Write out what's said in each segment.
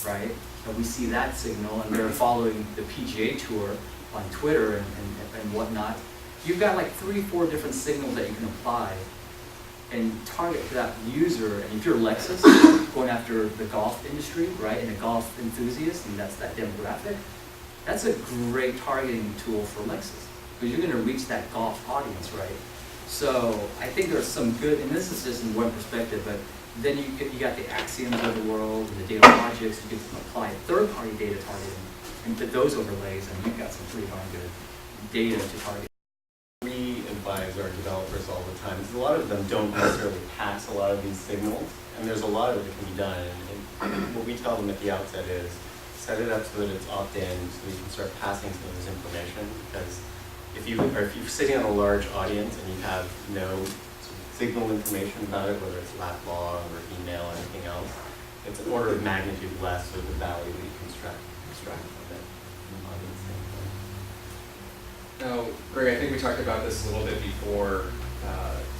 right? And we see that signal, and they're following the PGA Tour on Twitter and whatnot. You've got like 3 or 4 different signals that you can apply and target to that user. And if you're Lexus, going after the golf industry, right, and a golf enthusiast, and that's that demographic, that's a great targeting tool for Lexus, because you're going to reach that golf audience, right? So I think there's some good, and this is just in one perspective, but then you got the Axioms of the world, and the data projects. You can apply third-party data targeting and put those overlays, and you've got some pretty darn good data to target. We advise our developers all the time, because a lot of them don't necessarily pass a lot of these signals, and there's a lot of it that can be done. And what we tell them at the outset is, set it up so that it's opt-in, so you can start passing some of this information. Because if you're sitting on a large audience and you have no sort of signal information about it, whether it's lab log or email or anything else, it's an order of magnitude less of the value that you can extract from it from an audience standpoint. Now, Greg, I think we talked about this a little bit before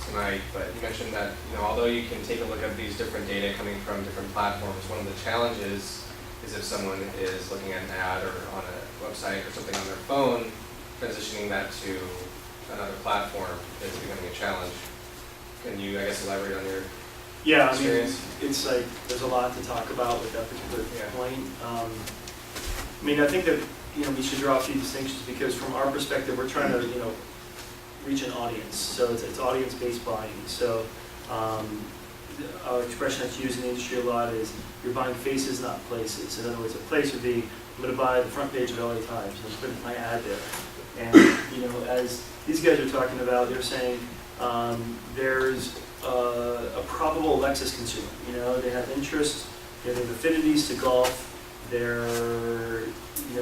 tonight, but you mentioned that although you can take a look at these different data coming from different platforms, one of the challenges is if someone is looking at an ad or on a website or something on their phone, transitioning that to another platform is becoming a challenge. Can you, I guess, elaborate on your experience? I mean, it's like there's a lot to talk about with that particular point. I mean, I think that we should draw a few distinctions, because from our perspective, we're trying to reach an audience. So it's audience-based buying. So our expression that's used in the industry a lot is you're buying faces, not places. In other words, a place would be, I'm going to buy the front page of LA Times and put my ad there. And as these guys are talking about, they're saying there's a probable Lexus consumer. They have interest, they have affinities to golf. They're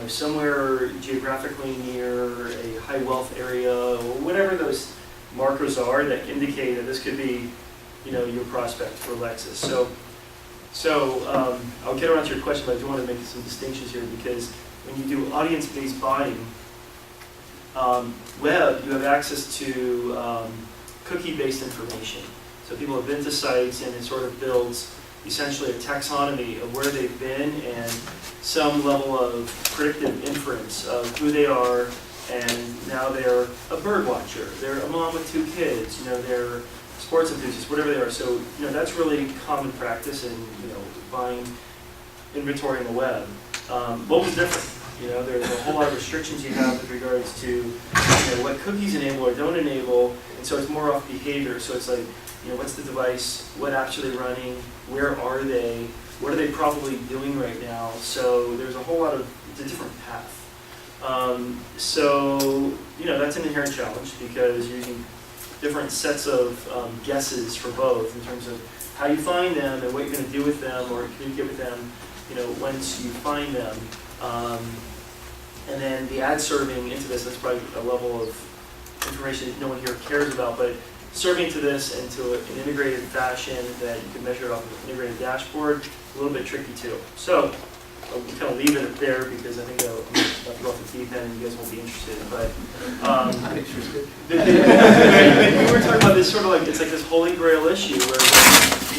somewhere geographically near a high wealth area, or whatever those markers are that indicate that this could be your prospect for Lexus. So I'll get around to your question, but I do want to make some distinctions here, because when you do audience-based buying, web, you have access to cookie-based information. So people have been to sites, and it sort of builds essentially a taxonomy of where they've been and some level of predictive inference of who they are. And now they're a bird watcher, they're a mom with 2 kids, they're sports enthusiasts, whatever they are. So that's really common practice in buying inventory on the web. Mobile's different. There's a whole lot of restrictions you have with regards to what cookies enable or don't enable, and so it's more off behavior. So it's like, what's the device, what apps are they running, where are they, what are they probably doing right now? So there's a whole lot of, it's a different path. So that's an inherent challenge, because you're using different sets of guesses for both in terms of how you find them and what you're going to do with them or communicate with them once you find them. And then the ad serving into this, that's probably a level of information that no one here cares about, but serving to this into an integrated fashion that you can measure off of an integrated dashboard, a little bit tricky too. So I'll kind of leave it there, because I think I'm about to go off the deep end and you guys won't be interested. But I'm interested. we were talking about this sort of like, it's like this holy grail issue where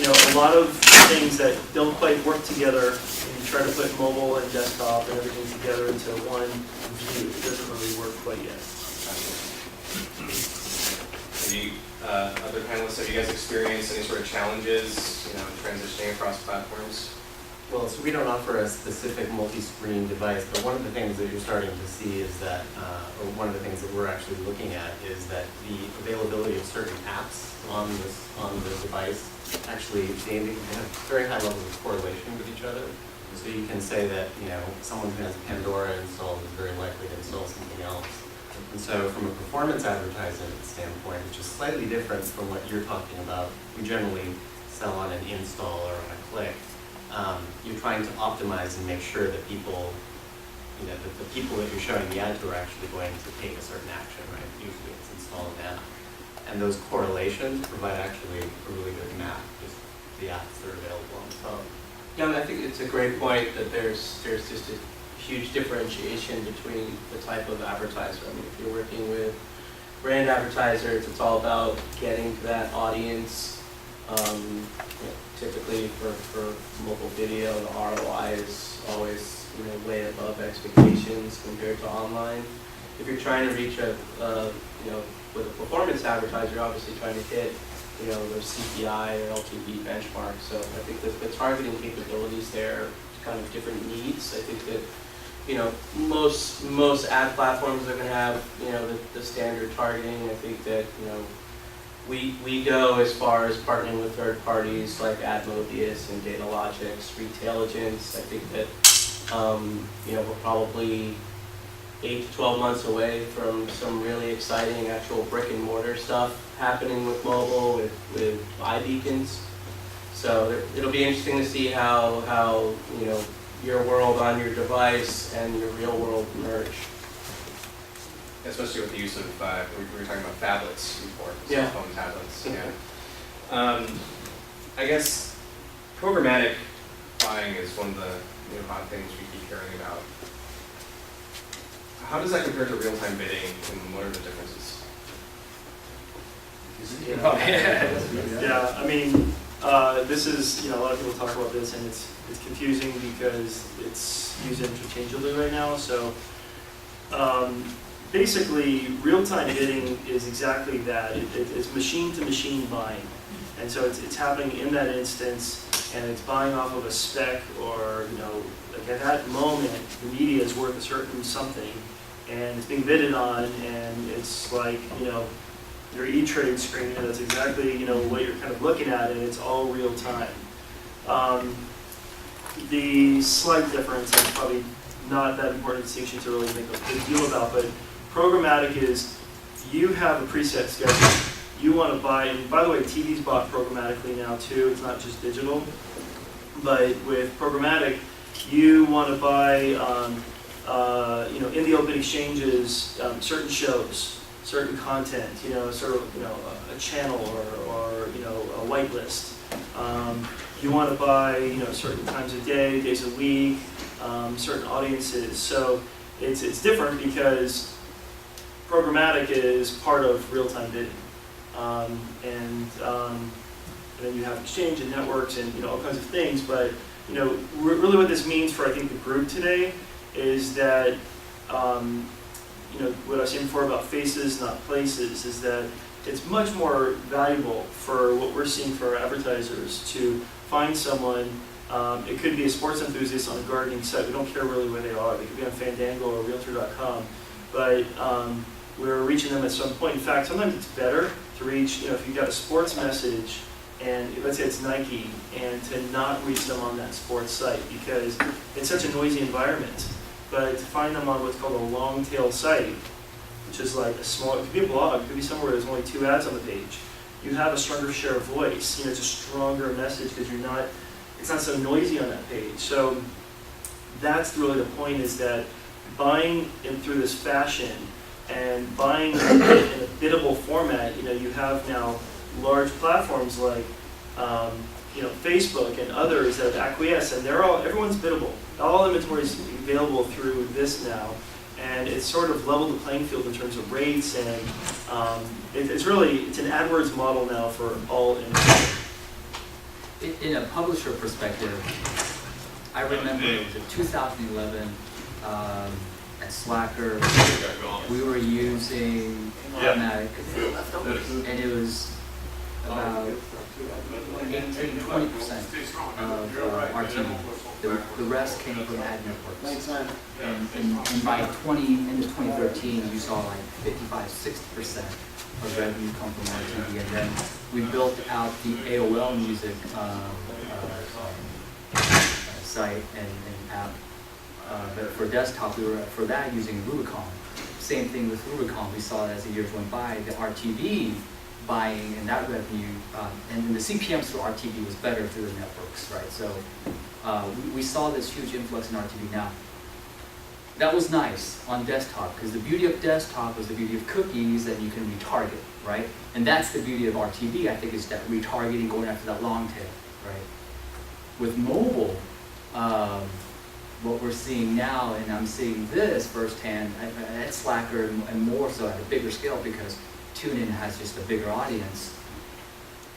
a lot of things that don't quite work together, and you try to put mobile and desktop and everything together into one view. It doesn't really work quite yet. Other panelists, have you guys experienced any sort of challenges, transitioning across platforms? Well, so we don't offer a specific multi-screen device, but one of the things that you're starting to see is that, or one of the things that we're actually looking at, is that the availability of certain apps on the device actually they have very high levels of correlation with each other. So you can say that someone who has Pandora installed is very likely to install something else. And so from a performance advertising standpoint, which is slightly different from what you're talking about, we generally sell on an install or on a click. You're trying to optimize and make sure that people, that the people that you're showing the ad to are actually going to take a certain action, right? Usually it's install an app. And those correlations provide actually a really good map, just the apps that are available on the phone. Yeah, I think it's a great point that there's just a huge differentiation between the type of advertiser. I mean, if you're working with brand advertisers, it's all about getting to that audience Typically for mobile video, the ROI is always, way above expectations compared to online. If you're trying to reach with a performance advertiser, you're obviously trying to hit, their CPI or LTV benchmarks. So I think that the targeting capabilities there, kind of different needs. I think that, most ad platforms are going to have, the standard targeting. I think that, we go as far as partnering with third parties like AdMobius and Datalogix, Retailagents. I think that, we're probably 8 to 12 months away from some really exciting actual brick and mortar stuff happening with mobile, with iBeacons. So it'll be interesting to see how your world on your device and your real world merge. Especially with the use of, we were talking about phablets before, Yeah. cell phone tablets. Yeah. I guess programmatic buying is one of the hot things we keep hearing about. How does that compare to real-time bidding, and what are the differences? Yeah, I mean, this is, a lot of people talk about this, and it's confusing because it's used interchangeably right now. So basically, real-time bidding is exactly that. It's machine-to-machine buying, and so it's happening in that instance, and it's buying off of a spec, or like at that moment, the media is worth a certain something, and it's being bidded on, and it's like your E-Trade screen, and that's exactly what you're kind of looking at, and it's all real time. The slight difference, and probably not that important distinction to really make a big deal about, but programmatic is you have a preset schedule. You want to buy, and by the way, TV's bought programmatically now too. It's not just digital, but with programmatic, you want to buy, in the open exchanges, certain shows, certain content, sort of, a channel or a whitelist. You want to buy, certain times of day, days a week, certain audiences. So it's different because programmatic is part of real-time bidding. And then you have exchange and networks and all kinds of things. But really what this means for, I think, the group today is that what I was saying before about faces, not places, is that it's much more valuable for what we're seeing for our advertisers to find someone. It could be a sports enthusiast on a gardening site. We don't care really where they are. They could be on Fandango or Realtor.com. But we're reaching them at some point. In fact, sometimes it's better to reach, if you've got a sports message, and let's say it's Nike, and to not reach them on that sports site because it's such a noisy environment. But to find them on what's called a long tail site, which is like a small, it could be a blog, it could be somewhere where there's only 2 ads on the page. You have a stronger share of voice, it's a stronger message because it's not so noisy on that page. So that's really the point, is that buying through this fashion and buying in a biddable format, you have now large platforms like Facebook and others that have acquiesced, and everyone's biddable. All inventory is available through this now, and it's sort of leveled the playing field in terms of rates, and it's an AdWords model now for all inventory. In a publisher perspective, I remember it was in 2011 at Slacker, we were using Automatic, and it was about 18-20% of RTV. The rest came from ad networks. And by end of 2013, you saw like 55-60% of revenue come from RTV. And then we built out the AOL music site and app. But for desktop, we were for that using Rubicon. Same thing with Rubicon. We saw as the years went by, the RTV buying and that revenue, and then the CPMs for RTV was better through the networks, right? So we saw this huge influx in RTV. Now, that was nice on desktop because the beauty of desktop was the beauty of cookies, and you can retarget, right? And that's the beauty of RTV, I think, is that retargeting, going after that long tail, right? With mobile, what we're seeing now, and I'm seeing this firsthand at Slacker and more so at a bigger scale because TuneIn has just a bigger audience.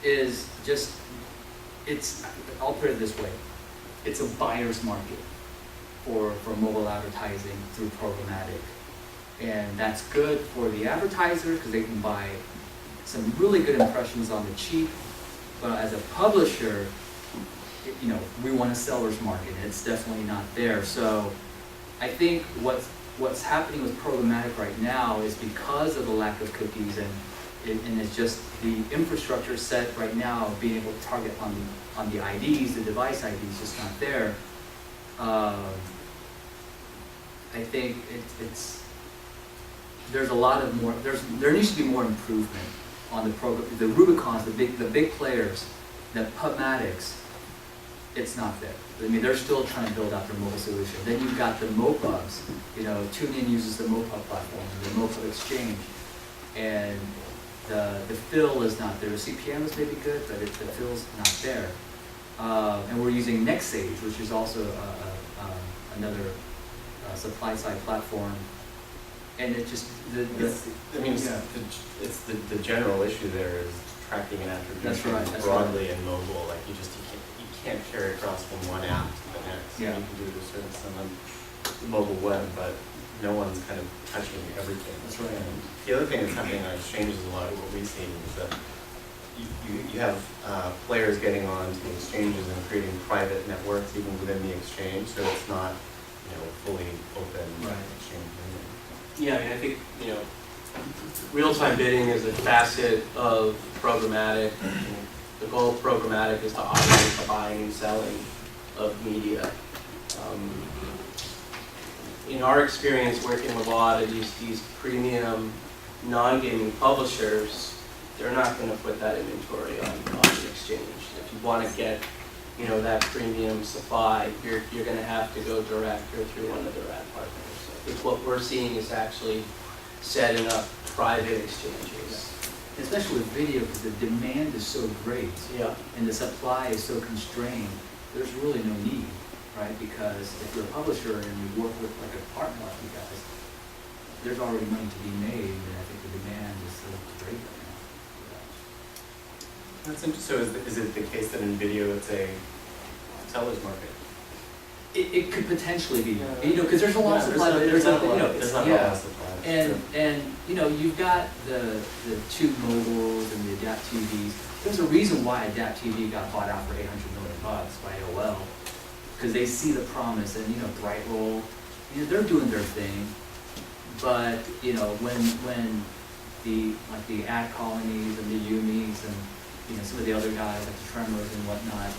is just, I'll put it this way, it's a buyer's market for mobile advertising through programmatic. And that's good for the advertiser because they can buy some really good impressions on the cheap. But as a publisher, we want a seller's market, and it's definitely not there. So I think what's happening with programmatic right now is because of the lack of cookies and it's just the infrastructure set right now of being able to target on the IDs, the device IDs, just not there. I think there's a lot of more. There needs to be more improvement on the program. The Rubicons, the big players, the Pubmatics, it's not there. I mean, they're still trying to build out their mobile solution. Then you've got the MoPubs. TuneIn uses the MoPub platform, the MoPub Exchange, and the fill is not there. The CPM is maybe good, but the fill's not there. And we're using NextSage, which is also another supply side platform. And it just it's the general issue there is tracking and attribution broadly in mobile. Like you can't carry across from one app to the next. Yeah. You can do it a certain some on the mobile web, but no one's kind of touching everything. That's right. And the other thing that's happening on exchanges a lot of what we've seen is that you have players getting on to the exchanges and creating private networks even within the exchange, so it's not fully open exchange. Yeah, I think, real-time bidding is a facet of programmatic. The goal of programmatic is to automate the buying and selling of media. In our experience working with a lot of these premium non-gaming publishers, they're not going to put that inventory on the exchange. If you want to get that premium supply, you're going to have to go direct or through one of their ad partners. I think what we're seeing is actually setting up private exchanges. Especially with video, because the demand is so great, and the supply is so constrained, there's really no need, right? Because if you're a publisher and you work with like a partner like you guys, there's already money to be made, and I think the demand is so great right now. That's interesting. So is it the case that in video it's a seller's market? It could potentially be, because there's a lot of supply, but there's not a lot of supply. And you've got the Tube Mobiles and the Adapt TVs. There's a reason why Adapt TV got bought out for $800 million by AOL, because they see the promise. And Brightroll, they're doing their thing, but when the ad colonies and the Umis and some of the other guys like the Tremors and whatnot,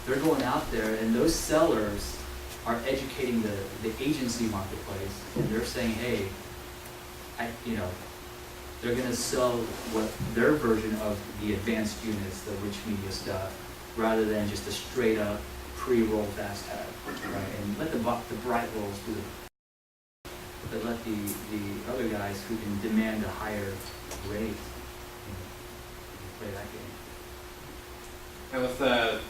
they're going out there, and those sellers are educating the agency marketplace, and they're saying, hey, they're going to sell what their version of the advanced units, the rich media stuff, rather than just a straight up pre-roll fast tag, right? And let the bright rolls do it, but let the other guys who can demand a higher rate play that game. And with the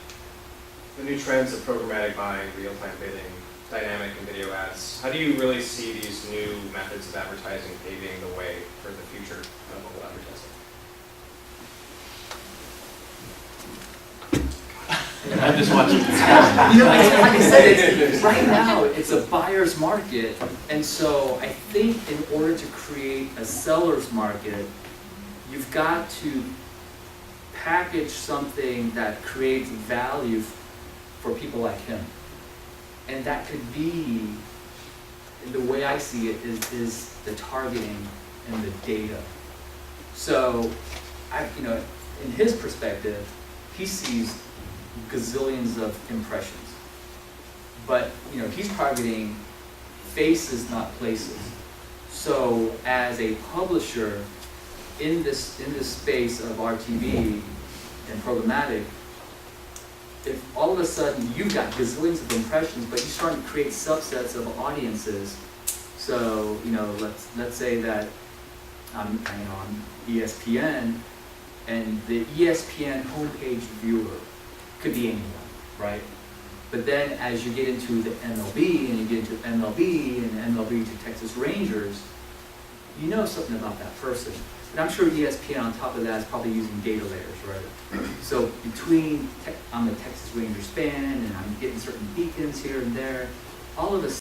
new trends of programmatic buying, real-time bidding, dynamic and video ads, how do you really see these new methods of advertising paving the way for the future of mobile advertising? I'm just watching. Like I said, right now it's a buyer's market, and so I think in order to create a seller's market, you've got to package something that creates value for people like him. And that could be, the way I see it, is the targeting and the data. So, in his perspective, he sees gazillions of impressions. But, he's targeting faces, not places. So, as a publisher in this space of RTV and programmatic, if all of a sudden you've got gazillions of impressions, but you start to create subsets of audiences, so let's say that I'm on ESPN, and the ESPN homepage viewer could be anyone, right? But then as you get into the MLB, and you get into MLB and MLB to Texas Rangers, you know something about that person. And I'm sure ESPN on top of that is probably using data layers, right? So between, I'm a Texas Ranger fan, and I'm getting certain beacons here and there, all of a